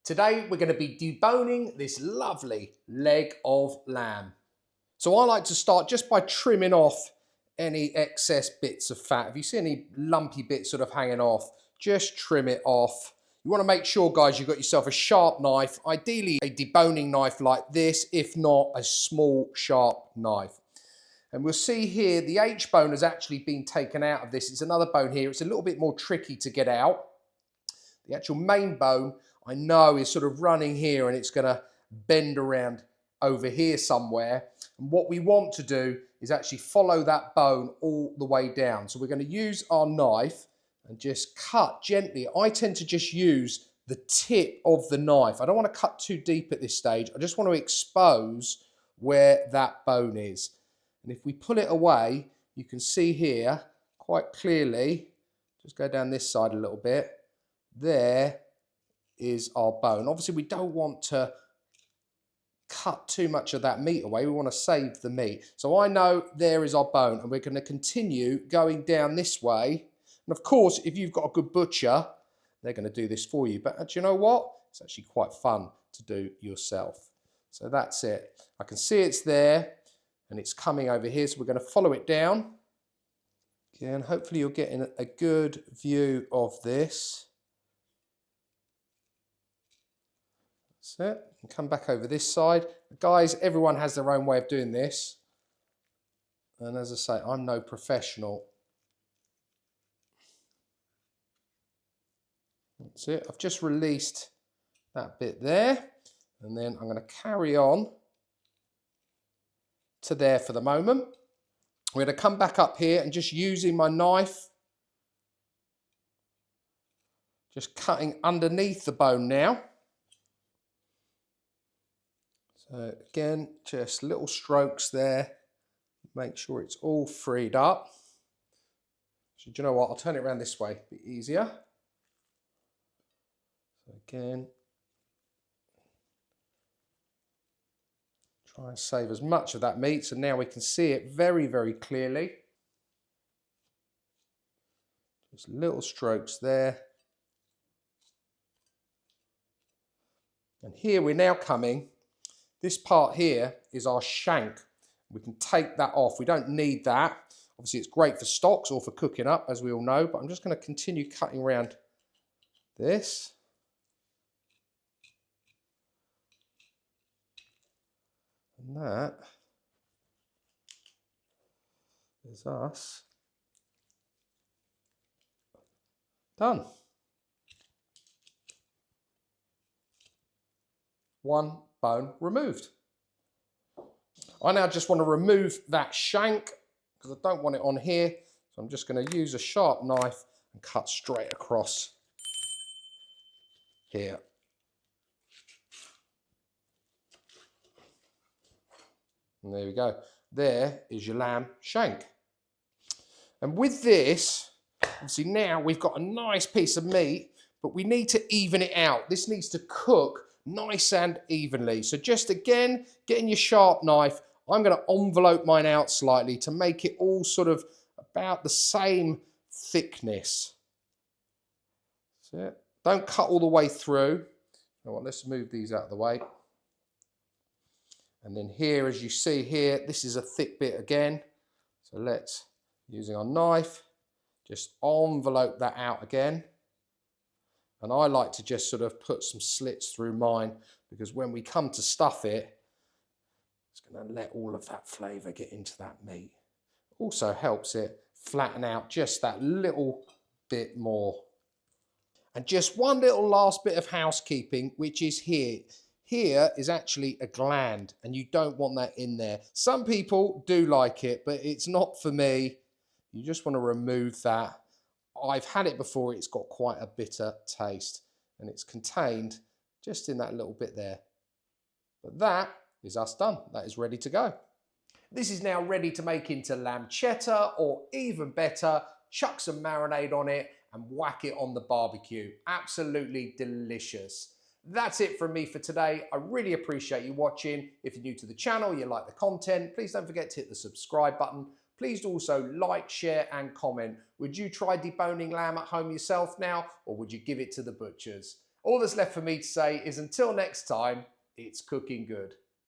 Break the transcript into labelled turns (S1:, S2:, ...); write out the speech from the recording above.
S1: Today we're going to be deboning this lovely leg of lamb. So I like to start just by trimming off any excess bits of fat. If you see any lumpy bits sort of hanging off, just trim it off. You want to make sure, guys, you've got yourself a sharp knife, ideally a deboning knife like this, if not a small sharp knife. And we'll see here the H-bone has actually been taken out of this. It's another bone here. It's a little bit more tricky to get out. The actual main bone, I know, is sort of running here and it's going to bend around over here somewhere. And what we want to do is actually follow that bone all the way down. So we're going to use our knife and just cut gently. I tend to just use the tip of the knife. I don't want to cut too deep at this stage. I just want to expose where that bone is. And if we pull it away, you can see here quite clearly, just go down this side a little bit, there is our bone. Obviously, we don't want to cut too much of that meat away. We want to save the meat. So I know there is our bone, and we're going to continue going down this way. And of course, if you've got a good butcher, they're going to do this for you. But do you know what? It's actually quite fun to do yourself. So that's it. I can see it's there, and it's coming over here. So we're going to follow it down. Again, hopefully you're getting a good view of this. That's it. And come back over this side. Guys, everyone has their own way of doing this. And as I say, I'm no professional. That's it. I've just released that bit there. And then I'm going to carry on to there for the moment. We're going to come back up here and just using my knife, just cutting underneath the bone now. So again, just little strokes there. Make sure it's all freed up. So do you know what? I'll turn it around this way, a bit easier. So again, try and save as much of that meat. So now we can see it very, very clearly. Just little strokes there. And here we're now coming. This part here is our shank. We can take that off. We don't need that. Obviously, it's great for stocks or for cooking up, as we all know, but I'm just going to continue cutting around this. And that is us done. One bone removed. I now just want to remove that shank because I don't want it on here. So I'm just going to use a sharp knife and cut straight across here. And there we go. There is your lamb shank. And with this, obviously now we've got a nice piece of meat, but we need to even it out. This needs to cook nice and evenly. So just again, getting your sharp knife, I'm going to envelope mine out slightly to make it all sort of about the same thickness. That's it. Don't cut all the way through. You know what, let's move these out of the way. And then here, as you see here, this is a thick bit again. So let's, using our knife, just envelope that out again. And I like to just sort of put some slits through mine because when we come to stuff it, it's going to let all of that flavour get into that meat. Also helps it flatten out just that little bit more. And just one little last bit of housekeeping, which is here. Here is actually a gland and you don't want that in there. Some people do like it, but it's not for me. You just want to remove that. I've had it before, it's got quite a bitter taste and it's contained just in that little bit there. But that is us done. That is ready to go. This is now ready to make into lambchetta, or even better, chuck some marinade on it and whack it on the barbecue. Absolutely delicious. That's it from me for today. I really appreciate you watching. If you're new to the channel, you like the content, please don't forget to hit the subscribe button. Please also like, share and comment. Would you try deboning lamb at home yourself now, or would you give it to the butchers? All that's left for me to say is until next time, it's cooking good.